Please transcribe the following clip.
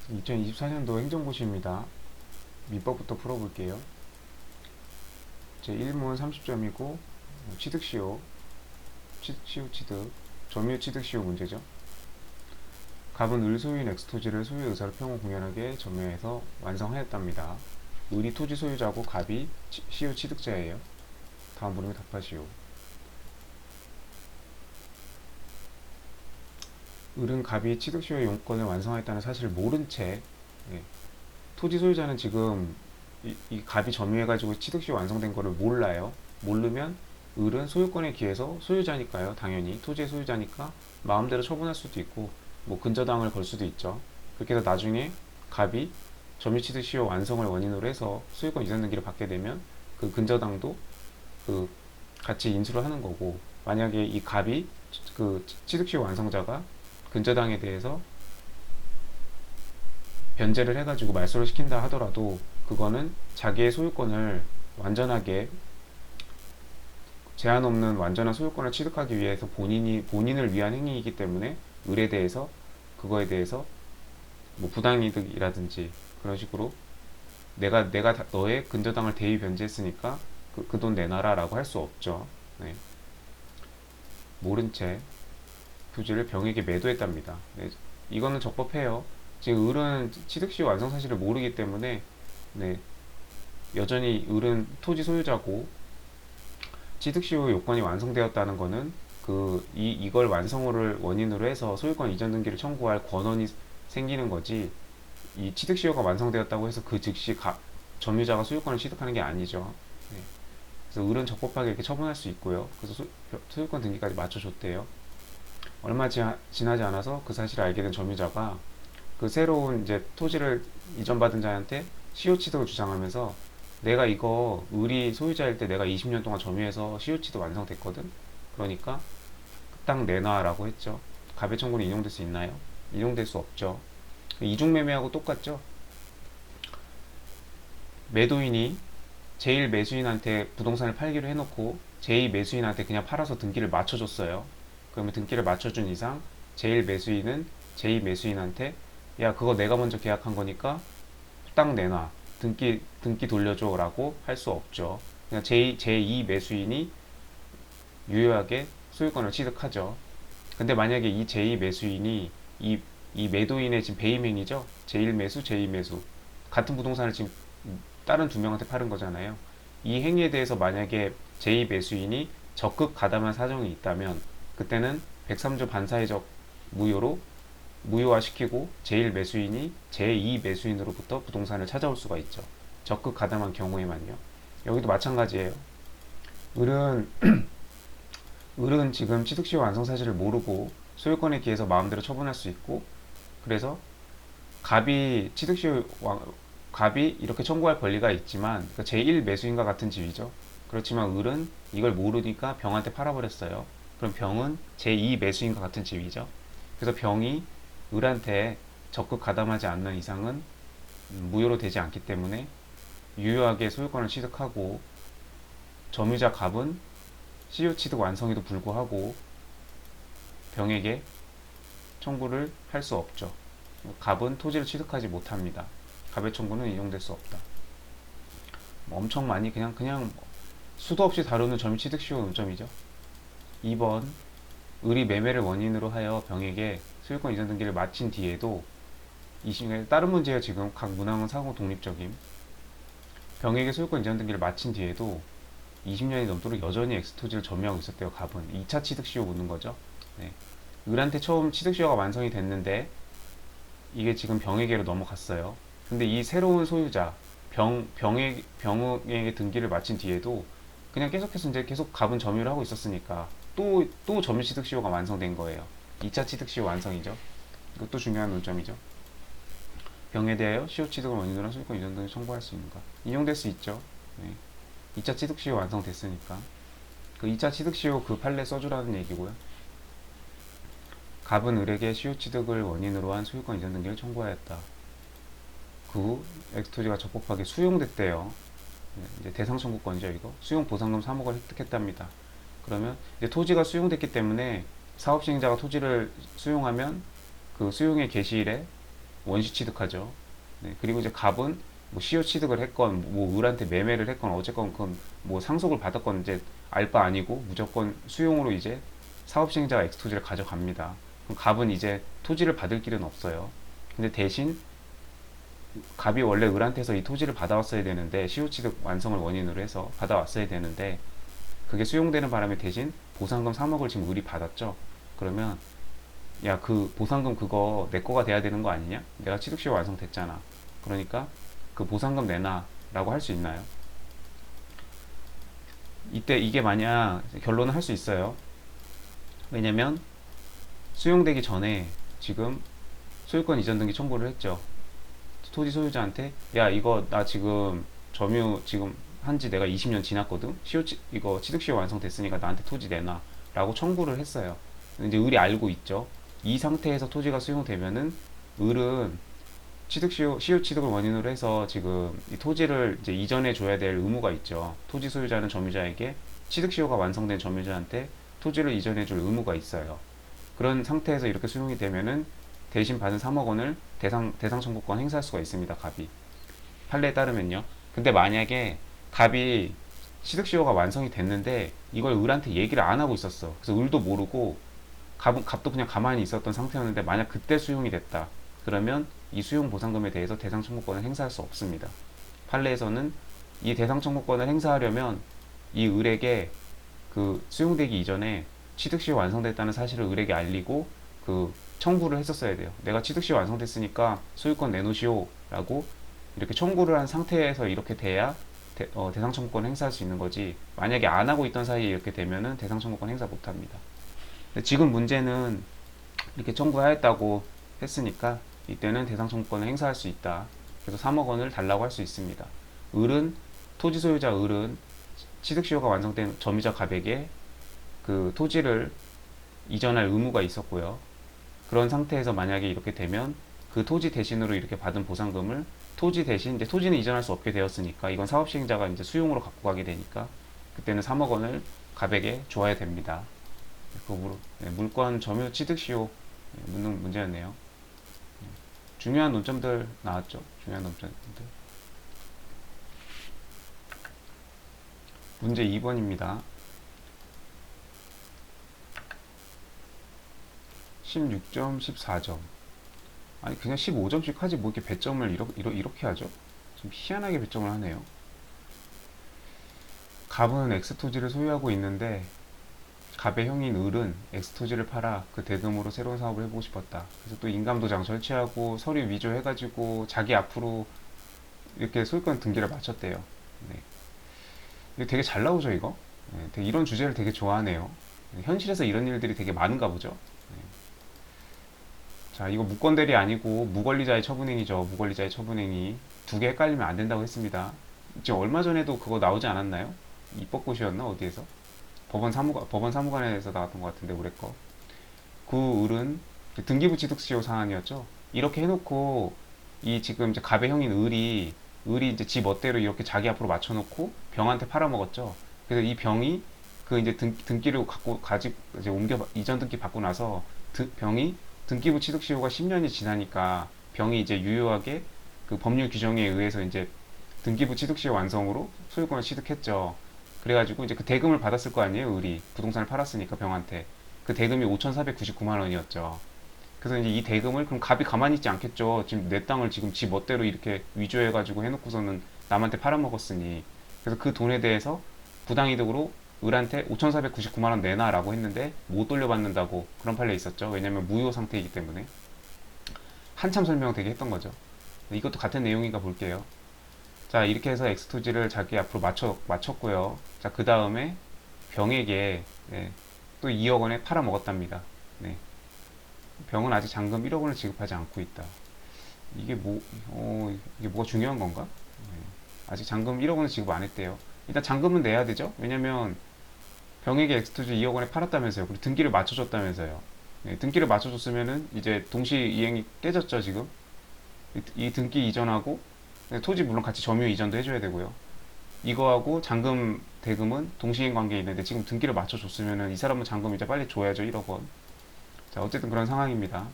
2024년도 행정고시입니다. 민법부터 풀어볼게요. 제1문 30점이고 취득시효, 취득시효 취득, 점유 취득시효 문제죠. 갑은 을 소유인 엑스토지를 소유의 의사를 평호 공연하게 점유해서 완성하였답니다. 을이 토지 소유자고 갑이 시효 취득자예요. 다음 물음에 답하시오. 을은 갑이 취득시효의 용건을 완성하였다는 사실을 모른 채 토지 소유자는 지금 이 갑이 점유해가지고 취득시효 완성된 거를 몰라요. 모르면 을은 소유권에 기해서 소유자니까요. 당연히 토지의 소유자니까 마음대로 처분할 수도 있고 뭐 근저당을 걸 수도 있죠. 그렇게 해서 나중에 갑이 점유취득시효 완성을 원인으로 해서 소유권 이전 등기를 받게 되면 그 근저당도 그 같이 인수를 하는 거고, 만약에 이 갑이 그 취득시효 완성자가 근저당에 대해서 변제를 해가지고 말소를 시킨다 하더라도 그거는 자기의 소유권을 완전하게 제한 없는 완전한 소유권을 취득하기 위해서 본인을 위한 행위이기 때문에 을에 대해서 그거에 대해서 뭐 부당이득이라든지 그런 식으로 내가 너의 근저당을 대위 변제했으니까 그 돈 내놔라라고 할 수 없죠. 네. 모른 채 부지를 병에게 매도했답니다. 네. 이거는 적법해요. 지금 을은 취득시효 완성 사실을 모르기 때문에 네. 여전히 을은 토지 소유자고 취득시효 요건이 완성되었다는 거는 이걸 완성을 원인으로 해서 소유권 이전 등기를 청구할 권한이 생기는 거지, 이 취득시효가 완성되었다고 해서 그 즉시 점유자가 소유권을 취득하는 게 아니죠. 네. 그래서 을은 적법하게 이렇게 처분할 수 있고요. 그래서 소유권 등기까지 맞춰줬대요. 얼마 지나지 않아서 그 사실을 알게 된 점유자가 그 새로운 이제 토지를 이전받은 자한테 시효 취득을 주장하면서 내가 이거 을이 소유자일 때 내가 20년 동안 점유해서 시효 취득 완성됐거든. 그러니까 땅 내놔라고 했죠. 가배 청구는 인용될 수 있나요? 인용될 수 없죠. 이중매매하고 똑같죠. 매도인이 제1 매수인한테 부동산을 팔기로 해놓고 제2 매수인한테 그냥 팔아서 등기를 맞춰줬어요. 그러면 등기를 맞춰준 이상 제1 매수인은 제2 매수인한테 야, 그거 내가 먼저 계약한 거니까 땅 내놔, 등기 돌려줘 라고 할 수 없죠. 그냥 제2 매수인이 유효하게 소유권을 취득하죠. 근데 만약에 이 제2 매수인이 이 매도인의 지금 배임행위죠. 제1 매수, 제2 매수. 같은 부동산을 지금 다른 두 명한테 파는 거잖아요. 이 행위에 대해서 만약에 제2 매수인이 적극 가담한 사정이 있다면 그때는 103조 반사회적 무효로 무효화시키고 제1 매수인이 제2 매수인으로부터 부동산을 찾아올 수가 있죠. 적극 가담한 경우에만요. 여기도 마찬가지예요. 을은 을은 지금 취득시효 완성 사실을 모르고 소유권에 기해서 마음대로 처분할 수 있고, 그래서 갑이 취득시효 갑이 이렇게 청구할 권리가 있지만 그러니까 제1 매수인과 같은 지위죠. 그렇지만 을은 이걸 모르니까 병한테 팔아버렸어요. 그럼 병은 제2 매수인과 같은 지위죠. 그래서 병이 을한테 적극 가담하지 않는 이상은 무효로 되지 않기 때문에 유효하게 소유권을 취득하고, 점유자 갑은 시효 취득 완성에도 불구하고 병에게 청구를 할 수 없죠. 갑은 토지를 취득하지 못합니다. 갑의 청구는 인용될 수 없다. 엄청 많이 그냥 수도 없이 다루는 점유 취득 시효 논점이죠. 2번, 을이 매매를 원인으로 하여 병에게 소유권 이전 등기를 마친 뒤에도 다른 문제예요. 지금 각 문항은 사고 독립적임. 병에게 소유권 이전 등기를 마친 뒤에도 20년이 넘도록 여전히 엑스토지를 점유하고 있었대요. 갑은 2차 취득 시효 묻는 거죠. 네. 을한테 처음 취득 시효가 완성이 됐는데 이게 지금 병에게로 넘어갔어요. 근데 이 새로운 소유자 병에게 등기를 마친 뒤에도 그냥 계속해서 이제 계속 갑은 점유를 하고 있었으니까 또 점유 취득 시효가 완성된 거예요. 2차 취득 시효 완성이죠. 이것도 중요한 논점이죠. 병에 대하여 시효 취득을 원인으로 한 소유권 이전 등을 청구할 수 있는가? 인용될 수 있죠. 네. 2차 취득 시효 완성됐으니까 그 2차 취득 시효 그 판례 써주라는 얘기고요. 갑은 을에게 시효 취득을 원인으로 한 소유권 이전 등기를 청구하였다. 그 후 엑스토지가 적법하게 수용됐대요. 이제 대상 청구권이죠. 이거 수용 보상금 3억을 획득했답니다. 그러면 이제 토지가 수용됐기 때문에 사업 시행자가 토지를 수용하면 그 수용의 개시일에 원시 취득하죠. 네, 그리고 이제 갑은 뭐 시효 취득을 했건 뭐 을한테 매매를 했건 어쨌건 그건 뭐 상속을 받았건 이제 알 바 아니고 무조건 수용으로 이제 사업 시행자가 엑스 토지를 가져갑니다. 그럼 갑은 이제 토지를 받을 길은 없어요. 근데 대신 갑이 원래 을한테서 이 토지를 받아왔어야 되는데 시효 취득 완성을 원인으로 해서 받아왔어야 되는데 그게 수용되는 바람에 대신 보상금 3억을 지금 을이 받았죠. 그러면 야, 그 보상금 그거 내 거가 돼야 되는 거 아니냐? 내가 취득시효 완성됐잖아. 그러니까 그 보상금 내놔 라고 할 수 있나요? 이때 이게 만약 결론을 할 수 있어요. 왜냐면 수용되기 전에 지금 소유권 이전 등기 청구를 했죠. 토지 소유자한테 야, 이거 나 지금 점유 지금 한지 내가 20년 지났거든. 이거 취득시효 완성됐으니까 나한테 토지 내놔 라고 청구를 했어요. 이제 을이 알고 있죠. 이 상태에서 토지가 수용되면은 을은 시효 취득을 원인으로 해서 지금 이 토지를 이제 이전해 줘야 될 의무가 있죠. 토지 소유자는 점유자에게 취득시효가 완성된 점유자한테 토지를 이전해 줄 의무가 있어요. 그런 상태에서 이렇게 수용이 되면은 대신 받은 3억 원을 대상 청구권 행사할 수가 있습니다. 갑이. 판례에 따르면요. 근데 만약에 갑이 취득시효가 완성이 됐는데 이걸 을한테 얘기를 안 하고 있었어. 그래서 을도 모르고 갑도 그냥 가만히 있었던 상태였는데 만약 그때 수용이 됐다. 그러면 이 수용 보상금에 대해서 대상 청구권을 행사할 수 없습니다. 판례에서는 이 대상 청구권을 행사하려면 이 을에게 그 수용되기 이전에 취득시효 완성됐다는 사실을 을에게 알리고 그 청구를 했었어야 돼요. 내가 취득시효 완성됐으니까 소유권 내놓으시오 라고 이렇게 청구를 한 상태에서 이렇게 돼야 대상 청구권 행사할 수 있는 거지. 만약에 안 하고 있던 사이에 이렇게 되면은 대상 청구권 행사 못 합니다. 근데 지금 문제는 이렇게 청구하였다고 했으니까 이때는 대상 청구권을 행사할 수 있다. 그래서 3억 원을 달라고 할 수 있습니다. 을은 토지 소유자 을은 취득시효가 완성된 점유자 갑에게 그 토지를 이전할 의무가 있었고요. 그런 상태에서 만약에 이렇게 되면 그 토지 대신으로 이렇게 받은 보상금을 토지 대신 이제 토지는 이전할 수 없게 되었으니까 이건 사업 시행자가 이제 수용으로 갖고 가게 되니까 그때는 3억 원을 갑에게 줘야 됩니다. 그 물권 점유 취득 시효 묻는 문제였네요. 중요한 논점들 나왔죠. 중요한 논점들. 문제 2번입니다. 16점, 14점. 아니 그냥 15점씩 하지 뭐 이렇게 배점을 이렇게 하죠? 좀 희한하게 배점을 하네요. 갑은 X 토지를 소유하고 있는데 갑의 형인 을은 X 토지를 팔아 그 대금으로 새로운 사업을 해보고 싶었다. 그래서 또 인감도장 설치하고 서류 위조해가지고 자기 앞으로 이렇게 소유권 등기를 마쳤대요. 네. 이거 되게 잘 나오죠, 이거? 네, 되게 이런 주제를 되게 좋아하네요. 네, 현실에서 이런 일들이 되게 많은가 보죠. 네. 자, 이거 무권대리 아니고 무권리자의 처분행위죠. 무권리자의 처분행위. 두 개 헷갈리면 안 된다고 했습니다. 지금 얼마 전에도 그거 나오지 않았나요? 입법고시였나? 어디에서? 법원 사무관에서 나왔던 것 같은데, 올해 거. 그 을은 등기부 취득시효 사안이었죠. 이렇게 해놓고, 이 지금 이제 갑의 형인 을이 이제 지 멋대로 이렇게 자기 앞으로 맞춰놓고 병한테 팔아먹었죠. 그래서 이 병이 그 이제 등기를 가지고 이제 이전 등기 받고 나서 병이 등기부 취득시효가 10년이 지나니까 병이 이제 유효하게 그 법률 규정에 의해서 이제 등기부 취득시효 완성으로 소유권을 취득했죠. 그래가지고 이제 그 대금을 받았을 거 아니에요, 을이. 부동산을 팔았으니까 병한테. 그 대금이 5,499만 원이었죠. 그래서 이제 이 대금을 그럼 갑이 가만히 있지 않겠죠. 지금 내 땅을 지금 지 멋대로 이렇게 위조해가지고 해놓고서는 남한테 팔아먹었으니. 그래서 그 돈에 대해서 부당이득으로 을한테 5,499만 원 내놔라고 했는데 못 돌려받는다고 그런 판례 있었죠. 왜냐면 무효 상태이기 때문에. 한참 설명 되게 했던 거죠. 이것도 같은 내용인가 볼게요. 자, 이렇게 해서 엑스토지를 자기 앞으로 맞췄고요. 자, 그 다음에 병에게 네, 또 2억 원에 팔아먹었답니다. 네. 병은 아직 잔금 1억 원을 지급하지 않고 있다. 이게 이게 뭐가 중요한 건가? 네. 아직 잔금 1억 원을 지급 안 했대요. 일단 잔금은 내야 되죠? 왜냐면 병에게 엑스토지 2억 원에 팔았다면서요. 그리고 등기를 맞춰줬다면서요. 네, 등기를 맞춰줬으면은 이제 동시 이행이 깨졌죠, 지금. 이 등기 이전하고 토지 물론 같이 점유 이전도 해줘야 되고요. 이거하고 잔금 대금은 동시인 관계에 있는데 지금 등기를 맞춰줬으면은 이 사람은 잔금 이제 빨리 줘야죠, 1억 원. 자, 어쨌든 그런 상황입니다.